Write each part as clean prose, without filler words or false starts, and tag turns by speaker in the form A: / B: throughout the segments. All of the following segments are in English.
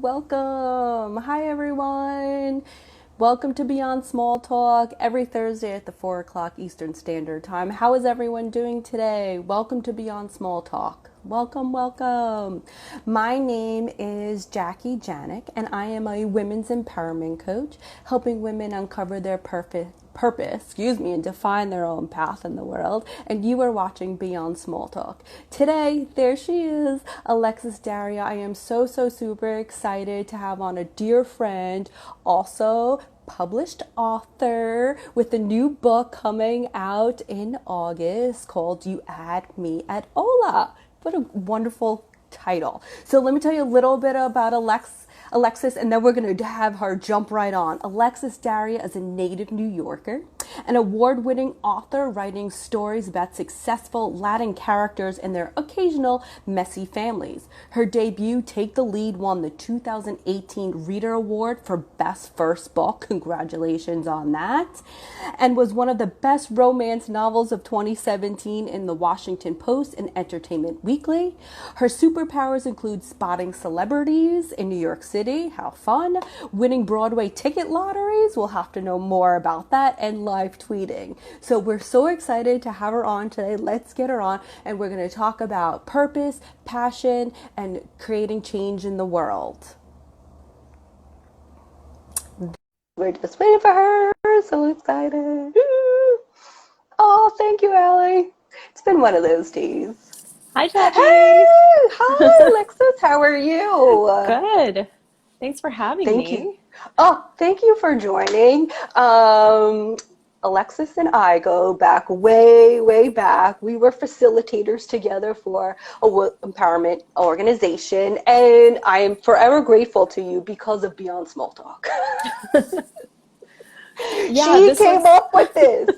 A: welcome. Hi, everyone. Welcome to Beyond Small Talk every Thursday at the 4 o'clock Eastern Standard Time. How is everyone doing today? Welcome to Beyond Small Talk. Welcome, welcome. My name is Jackie Janik, and I am a women's empowerment coach, helping women uncover their purpose, and define their own path in the world. And you are watching Beyond Small Talk. Today, there she is, Alexis Daria. I am so super excited to have on a dear friend, also published author with a new book coming out in August called Had Me At Hola. What a wonderful title. So let me tell you a little bit about Alexis, and then we're going to have her jump right on. Alexis Daria is a native New Yorker, an award-winning author writing stories about successful Latin characters and their occasional messy families. Her debut, Take the Lead, won the 2018 Reader Award for Best First Book. Congratulations on that. And was one of the best romance novels of 2017 in the Washington Post and Entertainment Weekly. Her superpowers include spotting celebrities in New York City, how fun, winning Broadway ticket lotteries, we'll have to know more about that, and live tweeting. So we're so excited to have her on today. Let's get her on, and we're going to talk about purpose, passion, and creating change in the world. We're just waiting for her. So excited. Oh, thank you, Allie. It's been one of those days.
B: Hi, Jackie.
A: Hey, hi, Alexis. How are you?
B: Good. Thanks for having me.
A: Thank you. Oh, thank you for joining. Alexis and I go back way back. We were facilitators together for a empowerment organization, and I am forever grateful to you because of Beyond Small Talk.
B: Yeah,
A: she came up with this.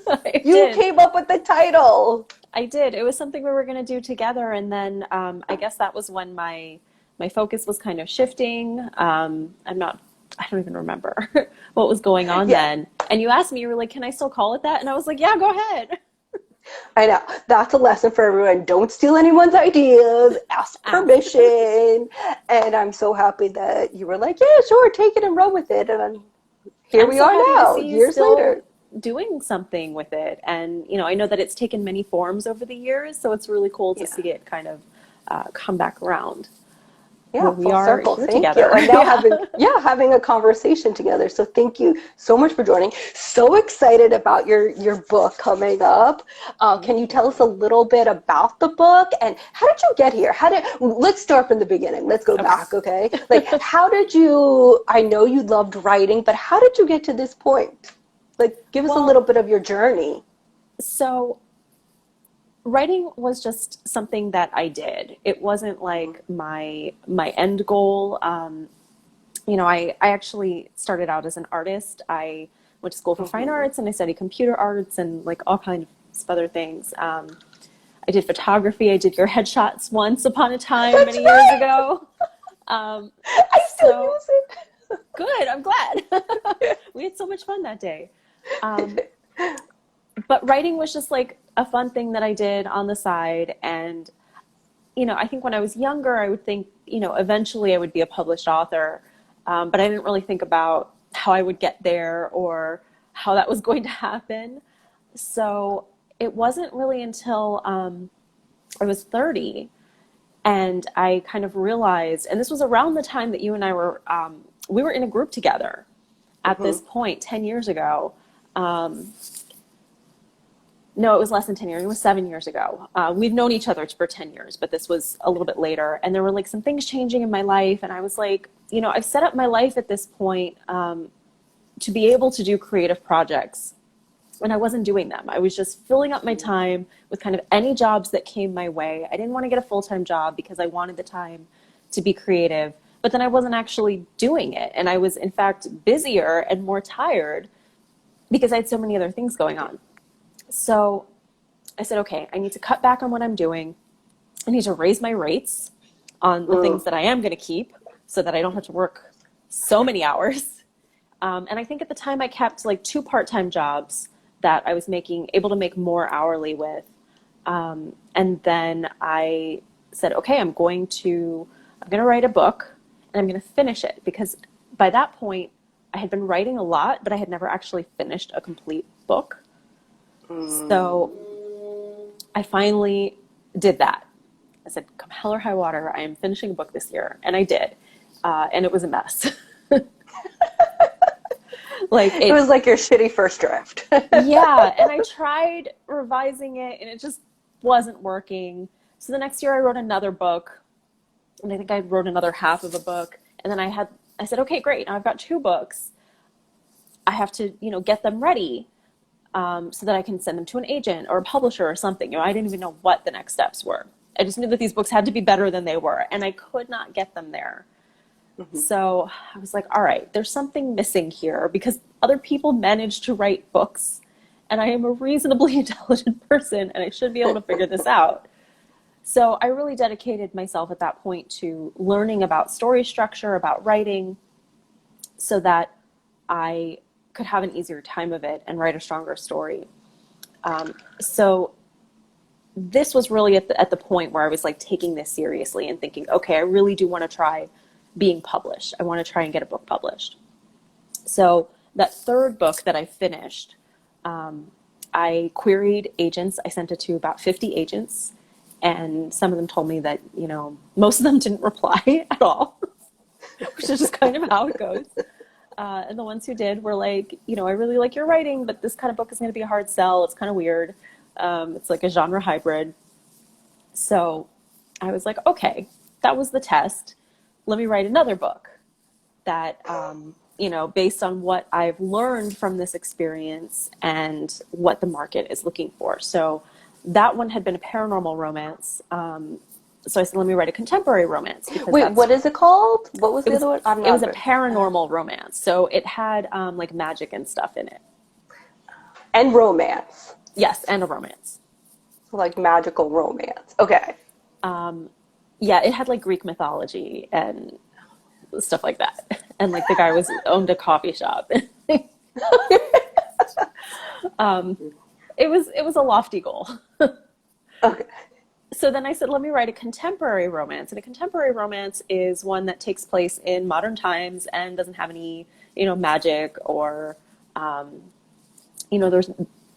A: You came up with the title.
B: I did. It was something we were going to do together, and then I guess that was when my focus was kind of shifting. I don't even remember what was going on then. And you asked me, you were like, can I still call it that? And I was like, yeah, go ahead.
A: I know. That's a lesson for everyone. Don't steal anyone's ideas. Ask permission. And I'm so happy that you were like, yeah, sure, take it and run with it. And here we are now, years later.
B: Doing something with it. And, I know that it's taken many forms over the years, so it's really cool to see it kind of come back around.
A: Yeah,
B: we are
A: circle.
B: here
A: thank
B: together.
A: You. And now having a conversation together. So thank you so much for joining. So excited about your book coming up. Can you tell us a little bit about the book and how did you get here? Let's start from the beginning. Let's go back, okay? Like, I know you loved writing, but how did you get to this point? Like, give us a little bit of your journey.
B: So writing was just something that I did. It wasn't like my end goal. I actually started out as an artist. I went to school for fine arts and I studied computer arts and like all kinds of other things. I did photography. I did your headshots once upon a time many years ago.
A: I still use it.
B: Good. I'm glad. We had so much fun that day. But writing was just like a fun thing that I did on the side. And, I think when I was younger, I would think, eventually I would be a published author. But I didn't really think about how I would get there or how that was going to happen. So it wasn't really until I was 30 and I kind of realized, and this was around the time that you and I were, we were in a group together at this point 10 years ago. No, it was less than 10 years. It was 7 years ago. We've known each other for 10 years, but this was a little bit later. And there were like some things changing in my life. And I was like, I've set up my life at this point to be able to do creative projects. And I wasn't doing them. I was just filling up my time with kind of any jobs that came my way. I didn't want to get a full-time job because I wanted the time to be creative. But then I wasn't actually doing it. And I was, in fact, busier and more tired because I had so many other things going on. So I said, okay, I need to cut back on what I'm doing. I need to raise my rates on the things that I am going to keep so that I don't have to work so many hours. And I think at the time I kept like 2 part-time jobs that I was able to make more hourly with. And then I said, okay, I'm going to write a book and I'm going to finish it, because by that point I had been writing a lot, but I had never actually finished a complete book. So I finally did that. I said, come hell or high water, I am finishing a book this year. And I did. And it was a mess.
A: It was like your shitty first draft.
B: Yeah. And I tried revising it and it just wasn't working. So the next year I wrote another book, and I think I wrote another half of a book. And then I said, okay, great. Now I've got 2 books. I have to, get them ready. So that I can send them to an agent or a publisher or something. I didn't even know what the next steps were. I just knew that these books had to be better than they were, and I could not get them there. Mm-hmm. So I was like, all right, there's something missing here, because other people manage to write books, and I am a reasonably intelligent person, and I should be able to figure this out. So I really dedicated myself at that point to learning about story structure, about writing, so that I could have an easier time of it and write a stronger story. So this was really at the point where I was like taking this seriously and thinking, okay, I really do want to try being published. I want to try and get a book published. So that third book that I finished, I queried agents. I sent it to about 50 agents, and some of them told me that, most of them didn't reply at all, which is just kind of how it goes. And the ones who did were like, I really like your writing, but this kind of book is going to be a hard sell. It's kind of weird. It's like a genre hybrid. So I was like, okay, that was the test. Let me write another book that, based on what I've learned from this experience and what the market is looking for. So that one had been a paranormal romance. So I said, let me write a contemporary romance.
A: Wait, what is it called? What was the other one?
B: It was a paranormal romance. So it had like magic and stuff in it.
A: And romance.
B: Yes, and a romance.
A: Like magical romance. Okay.
B: Yeah, it had like Greek mythology and stuff like that. And like the guy owned a coffee shop. It was a lofty goal.
A: Okay.
B: So then I said, let me write a contemporary romance. And a contemporary romance is one that takes place in modern times and doesn't have any, magic or,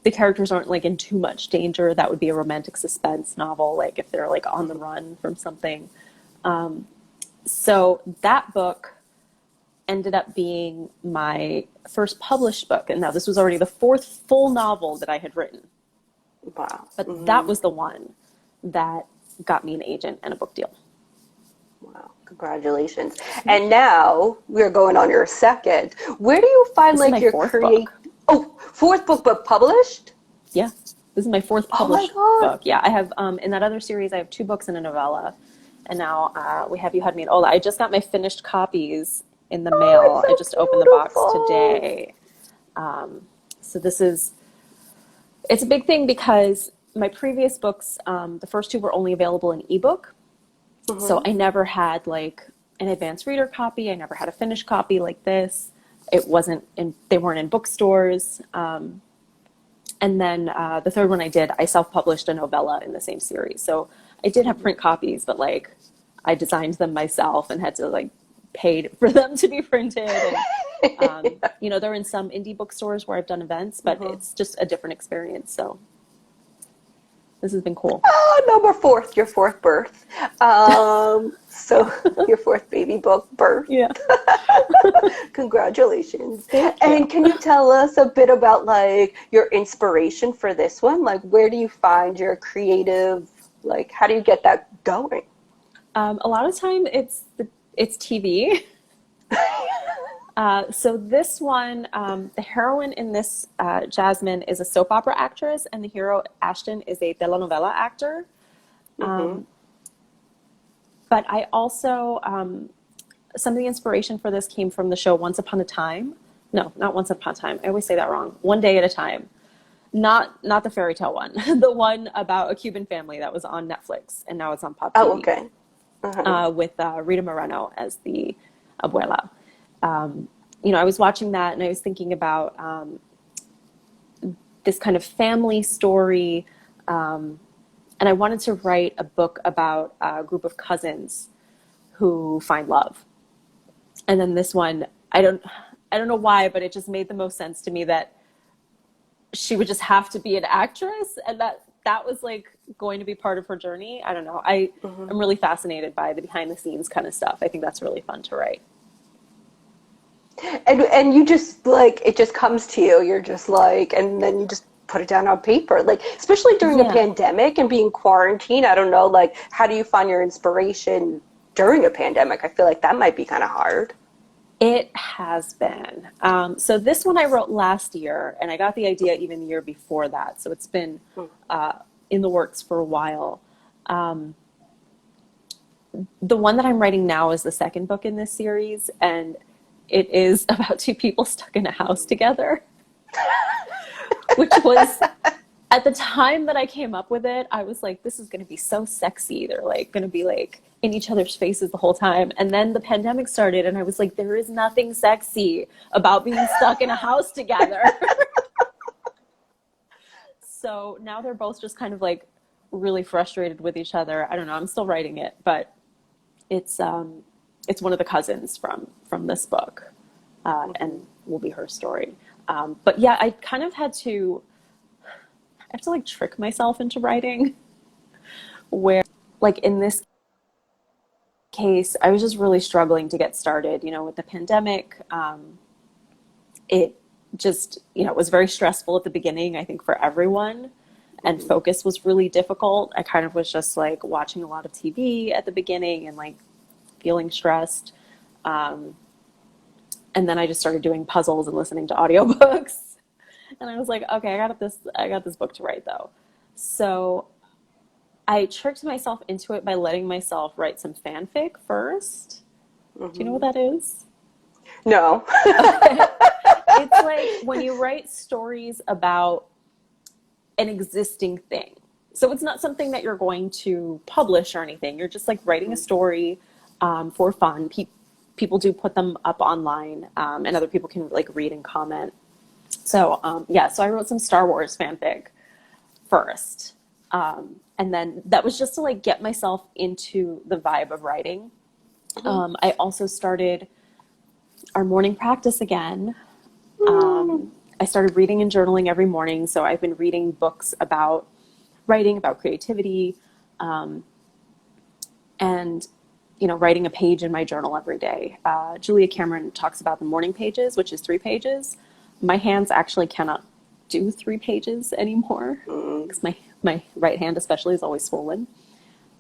B: the characters aren't like in too much danger. That would be a romantic suspense novel, like if they're like on the run from something. So that book ended up being my first published book. And now this was already the 4th full novel that I had written.
A: Wow.
B: But that was the one that got me an agent and a book deal.
A: Wow. Congratulations. And now we're going on your second. Where do you find
B: like your creative...
A: Oh, 4th book, but published?
B: Yeah. This is my 4th published book. Yeah. I have, in that other series, I have 2 books and a novella. And now we have You Had Me At Hola. I just got my finished copies in the mail.
A: So
B: I just opened the box today. So it's a big thing because my previous books, the first 2 were only available in ebook. Mm-hmm. So I never had like an advanced reader copy. I never had a finished copy like this. They weren't in bookstores. And then the third one I did, I self-published a novella in the same series. So I did have print copies, but like I designed them myself and had to like pay for them to be printed. And, they're in some indie bookstores where I've done events, but it's just a different experience. So this has been cool.
A: Number 4, your 4th birth. So your 4th baby book birth.
B: Yeah.
A: Congratulations.
B: Thank you.
A: And can you tell us a bit about like your inspiration for this one? Like, where do you find your creative, like, how do you get that going?
B: A lot of time it's TV. So this one, the heroine in this, Jasmine, is a soap opera actress, and the hero, Ashton, is a telenovela actor. But I also, some of the inspiration for this came from the show Once Upon a Time. No, not Once Upon a Time. I always say that wrong. One Day at a Time. Not the fairy tale one. The one about a Cuban family that was on Netflix, and now it's on Pop TV.
A: Oh, okay.
B: With Rita Moreno as the abuela. I was watching that and I was thinking about this kind of family story. And I wanted to write a book about a group of cousins who find love. And then this one, I don't know why, but it just made the most sense to me that she would just have to be an actress, and that was like going to be part of her journey. I don't know. I'm really fascinated by the behind the scenes kind of stuff. I think that's really fun to write.
A: And you just like, it just comes to you. You're just like, and then you just put it down on paper. Like, especially during a
B: Yeah.
A: pandemic and being quarantined, I don't know, like, how do you find your inspiration during a pandemic? I feel like that might be kind of hard.
B: It has been. So this one I wrote last year, and I got the idea even the year before that. So it's been in the works for a while. The one that I'm writing now is the second book in this series, and it is about two people stuck in a house together, which was, at the time that I came up with it, I was like, this is going to be so sexy. They're like going to be like in each other's faces the whole time. And then the pandemic started, and I was like, there is nothing sexy about being stuck in a house together. So now they're both just kind of like really frustrated with each other. I don't know. I'm still writing it, but it's one of the cousins from this book, and will be her story. But yeah, I kind of I have to like trick myself into writing, where like in this case, I was just really struggling to get started, with the pandemic. It just, it was very stressful at the beginning, I think, for everyone, and focus was really difficult. I kind of was just like watching a lot of TV at the beginning and like feeling stressed. And then I just started doing puzzles and listening to audiobooks. And I was like, okay, I got this book to write though. So I tricked myself into it by letting myself write some fanfic first. Do you know what that is?
A: No.
B: It's like when you write stories about an existing thing. So it's not something that you're going to publish or anything. You're just like writing a story for fun. People do put them up online, and other people can like read and comment. So so I wrote some Star Wars fanfic first. And then that was just to like get myself into the vibe of writing. I also started our morning practice again. I started reading and journaling every morning. So I've been reading books about writing, about creativity, and writing a page in my journal every day. Julia Cameron talks about the morning pages, which is 3 pages. My hands actually cannot do 3 pages anymore because my right hand especially is always swollen.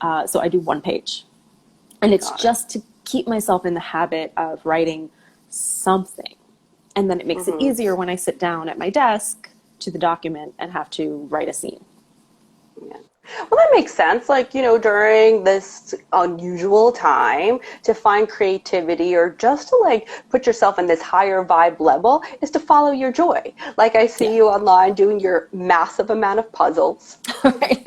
B: So I do 1 page. And it's just to keep myself in the habit of writing something. And then it makes it easier when I sit down at my desk to the document and have to write a scene.
A: Yeah. Well, that makes sense. Like, during this unusual time, to find creativity or just to like put yourself in this higher vibe level is to follow your joy. Like I see you online doing your massive amount of puzzles.
B: Right.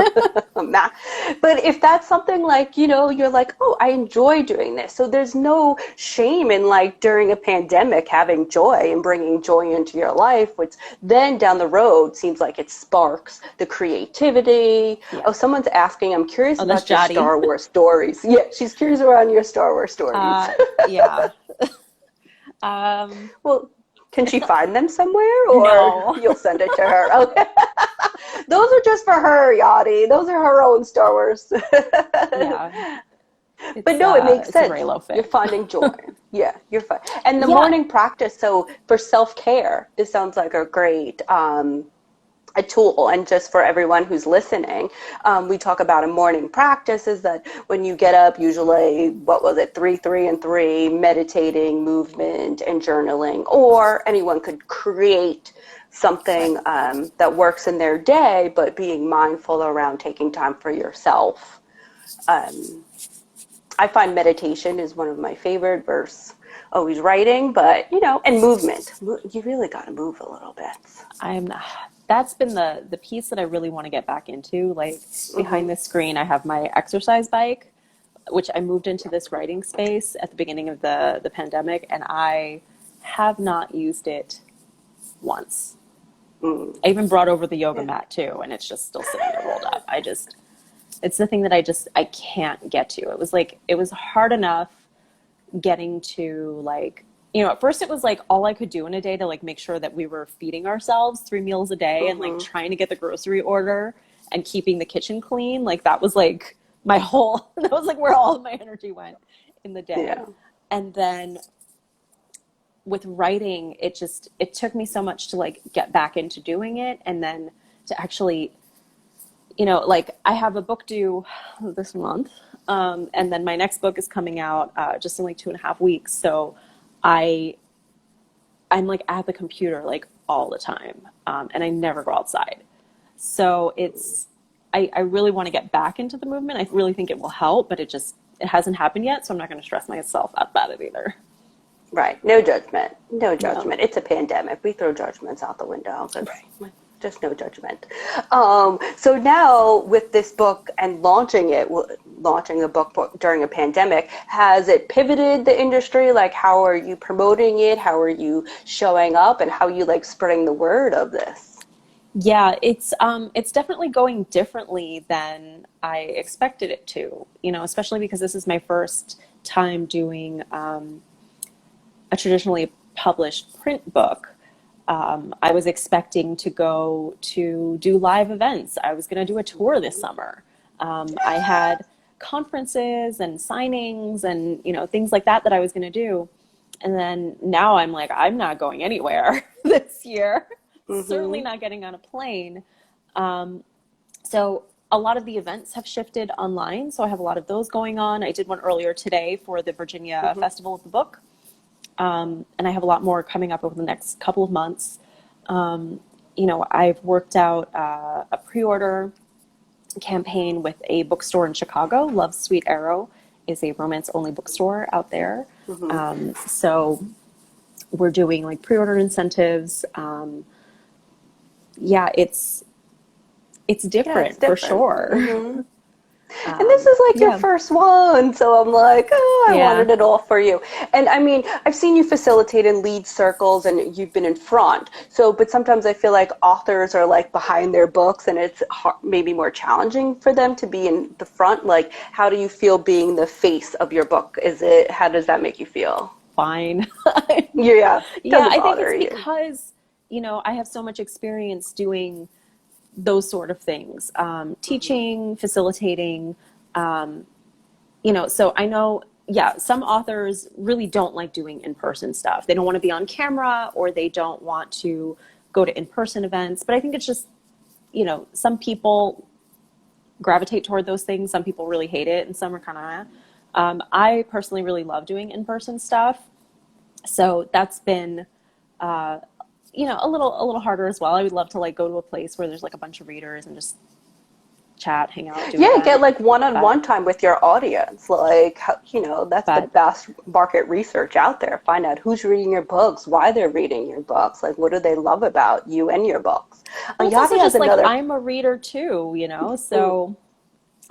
A: But if that's something like, you're like, oh, I enjoy doing this. So there's no shame in like during a pandemic having joy and bringing joy into your life, which then down the road seems like it sparks the creativity. Yeah. Oh, someone's asking, I'm curious about your Star Wars stories. Yeah, she's curious around your Star Wars stories.
B: Yeah.
A: Well, can she find them somewhere, or
B: no.
A: You'll send it to her? Okay. Those are just for her, Yachty. Those are her own Star Wars.
B: Yeah.
A: But no, it makes sense.
B: You're
A: finding joy. Yeah, you're fine. And the morning practice, so for self-care, this sounds like a great a tool. And just for everyone who's listening, we talk about a morning practice is that when you get up, usually, 3, 3, and 3, meditating, movement, and journaling, or anyone could create something that works in their day, but being mindful around taking time for yourself. I find meditation is one of my favorite versus always writing, but, and movement. You really got to move a little bit.
B: That's been the piece that I really want to get back into. Like behind the screen, I have my exercise bike, which I moved into this writing space at the beginning of the pandemic, and I have not used it once. I even brought over the yoga mat too, and it's just still sitting there rolled up. It's the thing that I can't get to. It was hard enough getting to like, at first it was like all I could do in a day to like make sure that we were feeding ourselves 3 meals a day and like trying to get the grocery order and keeping the kitchen clean. Like that was like that was like where all of my energy went in the day.
A: Yeah.
B: And then with writing, it took me so much to like get back into doing it. And then to actually, like I have a book due this month. And then my next book is coming out just in like 2.5 weeks. So I'm like at the computer like all the time. And I never go outside. So I really want to get back into the movement. I really think it will help, but it hasn't happened yet. So I'm not going to stress myself out about it either.
A: Right. No judgment. No judgment.
B: No.
A: It's a pandemic. We throw judgments out the window.
B: Right.
A: Just no judgment. So now with this book and launching a book during a pandemic, has it pivoted the industry? Like, how are you promoting it? How are you showing up? And how are you like spreading the word of this?
B: Yeah, it's definitely going differently than I expected it to, especially because this is my first time doing a traditionally published print book. I was expecting to go to do live events. I was going to do a tour this summer. I had conferences and signings and, things like that I was going to do. And then now I'm like, I'm not going anywhere this year. Certainly not getting on a plane. So a lot of the events have shifted online. So I have a lot of those going on. I did one earlier today for the Virginia Festival of the Book. And I have a lot more coming up over the next couple of months. I've worked out a pre-order campaign with a bookstore in Chicago. Love's Sweet Arrow is a romance-only bookstore out there. So we're doing like pre-order incentives. It's different for sure.
A: And this is like your first one, so I'm like, I wanted it all for you. And I mean, I've seen you facilitate and lead circles, and you've been in front. So, but sometimes I feel like authors are like behind their books, and it's maybe more challenging for them to be in the front. Like, how do you feel being the face of your book? How does that make you feel?
B: Fine.
A: Yeah,
B: I think it's because, I have so much experience doing those sort of things, teaching, facilitating, so I know, some authors really don't like doing in-person stuff. They don't want to be on camera, or they don't want to go to in-person events. But I think it's just, some people gravitate toward those things. Some people really hate it, and some are kind of, I personally really love doing in-person stuff. So that's been, a little harder as well. I would love to like go to a place where there's like a bunch of readers and just chat, hang out,
A: get like one-on-one time with your audience. Like, that's the best market research out there. Find out who's reading your books, why they're reading your books, like what do they love about you and your books.
B: It's also just like I'm a reader too, so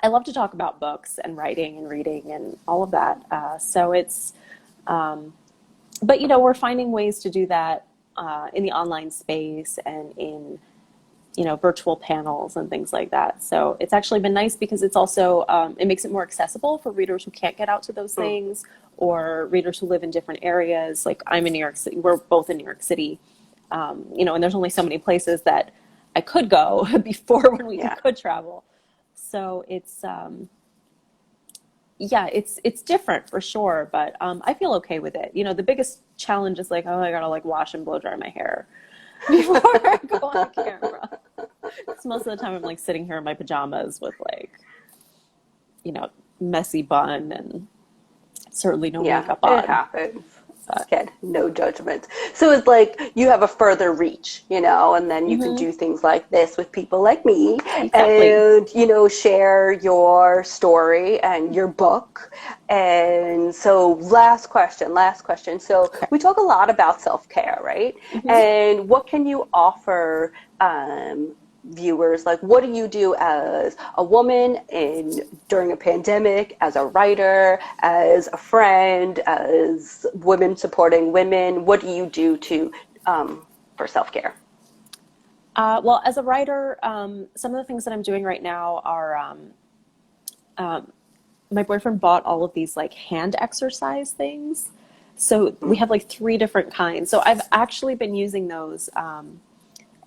B: I love to talk about books and writing and reading and all of that. So it's, but we're finding ways to do that in the online space and in, virtual panels and things like that. So it's actually been nice because it's also, it makes it more accessible for readers who can't get out to those things, or readers who live in different areas. Like I'm in New York City, we're both in New York City, and there's only so many places that I could go before when we could travel. So it's, it's different for sure, but I feel okay with it. The biggest challenge is like, oh, I gotta like wash and blow dry my hair before I go on camera. Because most of the time I'm like sitting here in my pajamas with like, messy bun and certainly no makeup on.
A: It happens. Again, no judgment. So it's like you have a further reach, and then you can do things like this with people like me, and share your story and your book. And so last question. So we talk a lot about self-care, right? And what can you offer viewers? Like, what do you do as a woman during a pandemic, as a writer, as a friend, as women supporting women? What do you do for self-care?
B: Well, as a writer, some of the things that I'm doing right now are my boyfriend bought all of these like hand exercise things. So we have like 3 different kinds. So I've actually been using those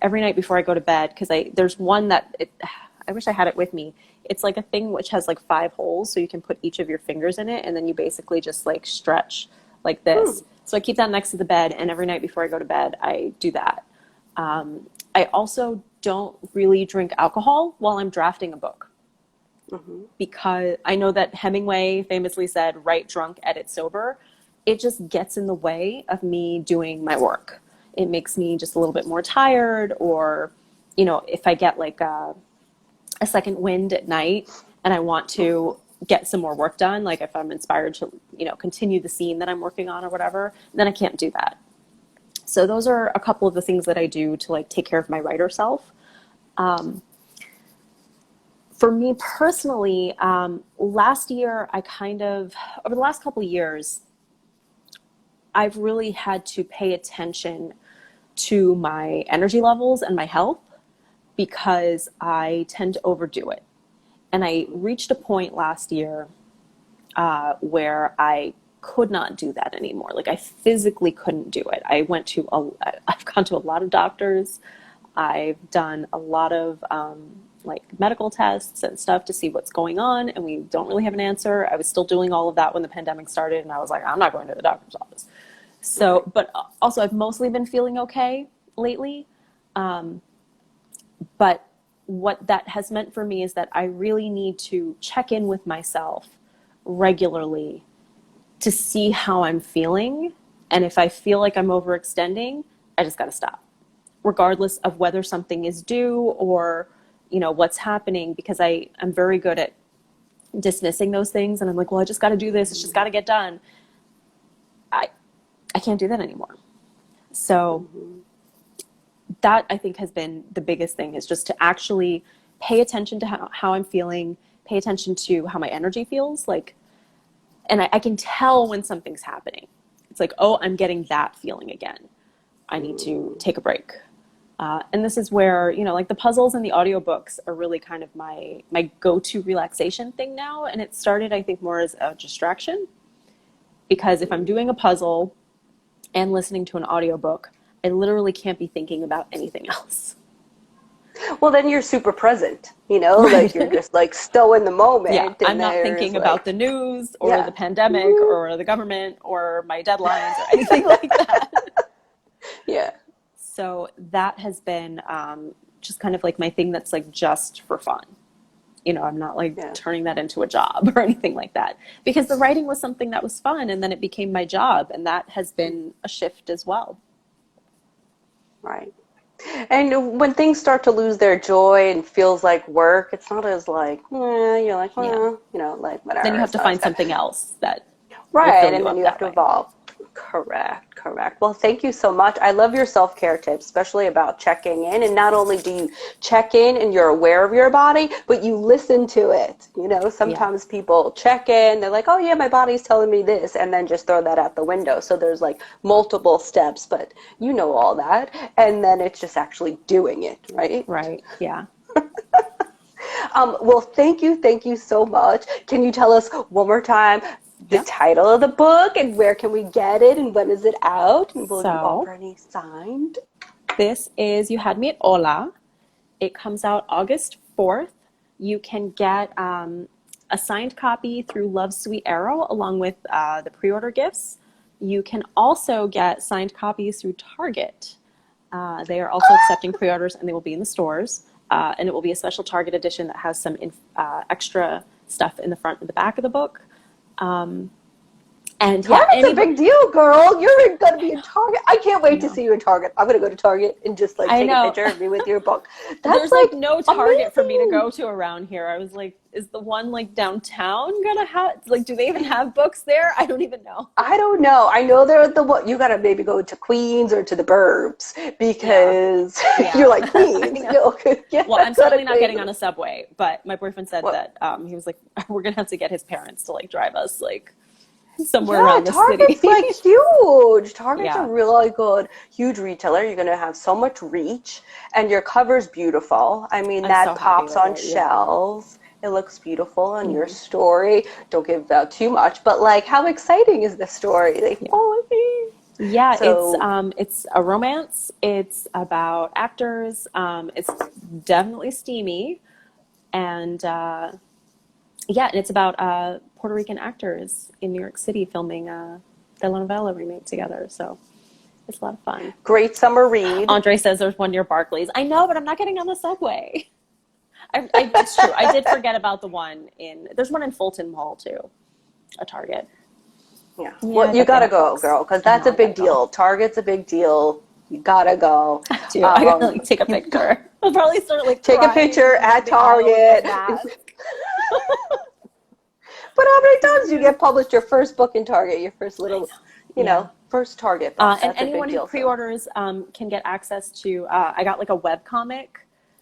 B: every night before I go to bed, because there's one that I wish I had it with me. It's like a thing which has like 5 holes, so you can put each of your fingers in it, and then you basically just like stretch like this. So I keep that next to the bed, and every night before I go to bed, I do that. I also don't really drink alcohol while I'm drafting a book, because I know that Hemingway famously said, "Write drunk, edit sober." It just gets in the way of me doing my work. It makes me just a little bit more tired, or, if I get like a second wind at night and I want to get some more work done, like if I'm inspired to, continue the scene that I'm working on or whatever, then I can't do that. So those are a couple of the things that I do to like take care of my writer self. For me personally, last year, over the last couple of years, I've really had to pay attention to my energy levels and my health, because I tend to overdo it. And I reached a point last year where I could not do that anymore. Like I physically couldn't do it. I've gone to a lot of doctors. I've done a lot of like medical tests and stuff to see what's going on, and we don't really have an answer. I was still doing all of that when the pandemic started, and I was like, I'm not going to the doctor's office. So, but also I've mostly been feeling okay lately. But what that has meant for me is that I really need to check in with myself regularly to see how I'm feeling. And if I feel like I'm overextending, I just got to stop, regardless of whether something is due or, what's happening, because I'm very good at dismissing those things. And I'm like, well, I just got to do this. It's just got to get done. I can't do that anymore. So that, I think, has been the biggest thing, is just to actually pay attention to how I'm feeling, pay attention to how my energy feels like. And I can tell when something's happening. It's like, oh, I'm getting that feeling again. I need to take a break. And this is where, like the puzzles and the audiobooks are really kind of my go-to relaxation thing now. And it started, I think, more as a distraction, because if I'm doing a puzzle and listening to an audiobook, I literally can't be thinking about anything else.
A: Well, then you're super present,
B: Right.
A: like you're just like still in the moment.
B: Yeah, I'm not thinking about the news or the pandemic or the government or my deadlines or anything like that.
A: Yeah.
B: So that has been just kind of like my thing that's like just for fun. I'm not like turning that into a job or anything like that, because the writing was something that was fun, and then it became my job, and that has been a shift as well.
A: Right. And when things start to lose their joy and feels like work, it's not as like, you're like, like whatever.
B: Then you have to find something else that
A: right, and then you have to evolve. Correct. Well, thank you so much. I love your self-care tips, especially about checking in. And not only do you check in and you're aware of your body, but you listen to it. Sometimes people check in, they're like, oh yeah, my body's telling me this, and then just throw that out the window. So there's like multiple steps, but all that. And then it's just actually doing it, right?
B: Right, yeah.
A: Well, thank you so much. Can you tell us one more time the title of the book, and where can we get it, and when is it out, and will you offer any signed?
B: This is You Had Me At Hola. It comes out August 4th. You can get a signed copy through Love's Sweet Arrow along with the pre-order gifts. You can also get signed copies through Target. They are also accepting pre-orders, and they will be in the stores. And it will be a special Target edition that has some extra stuff in the front and the back of the book. And
A: it's a big deal, girl. You're going to be in Target. I can't wait to see you in Target. I'm going to go to Target and just take a picture of me with your book.
B: There's like no Target for me to go to around here. I was like, is the one like downtown gonna have, like, do they even have books there? I don't even know.
A: I don't know. I know they're at you got to maybe go to Queens or to the Burbs, because you're like Queens.
B: Well, I'm certainly not getting on a subway, but my boyfriend said that he was like, we're gonna have to get his parents to like drive us like somewhere around the
A: Target's
B: city.
A: like huge. Target's a really good, huge retailer. You're going to have so much reach, and your cover's beautiful. I mean, that pops on shelves. It looks beautiful on your story. Don't give out too much, but like, how exciting is the story? They follow me.
B: Yeah,
A: So,
B: it's a romance. It's about actors. It's definitely steamy, and yeah, and it's about Puerto Rican actors in New York City filming the novella remake together. So it's a lot of fun.
A: great summer read.
B: Andre says there's one near Barclays. I know, but I'm not getting on the subway. It's true. I did forget about the one there's one in Fulton Mall too, a Target.
A: Yeah. Well, you gotta go, girl, because that's a big deal. Target's a big deal. You gotta go.
B: I do. I gotta like take a picture. I'll probably start like
A: take a picture at Target. But how many times do you get published your first book in Target? Your first little, first Target book.
B: And anyone who pre-orders can get access to. I got like a webcomic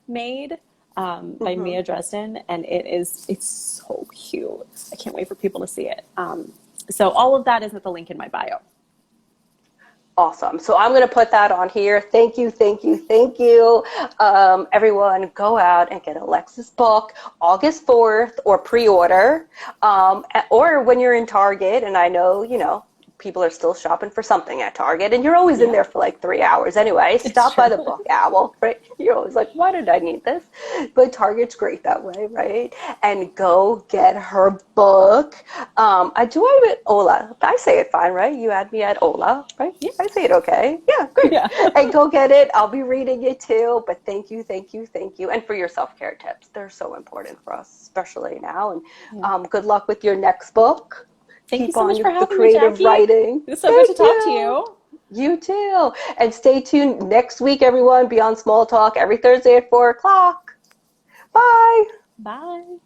B: made by Mia Dresden, and it's so cute. I can't wait for people to see it. So all of that is at the link in my bio.
A: Awesome. So I'm going to put that on here. Thank you, thank you, thank you. Everyone, go out and get Alexis' book August 4th or pre-order. Or when you're in Target, and I know, people are still shopping for something at Target, and you're always in there for like 3 hours anyway. Stop by the book owl, right? You're always like, why did I need this? But Target's great that way, right? And go get her book. I do it Hola. I say it fine, right? You had me at Hola, right? Yeah, I say it okay. Yeah, great. Yeah. And go get it. I'll be reading it too. But thank you, thank you, thank you. And for your self-care tips. They're so important for us, especially now. And good luck with your next book.
B: Thank
A: Keep
B: you so much
A: on
B: for
A: the
B: having
A: creative
B: me, Jackie.
A: writing.
B: It's so good to talk to you.
A: You too. And stay tuned next week, everyone. Beyond Small Talk every Thursday at 4 o'clock. Bye.
B: Bye.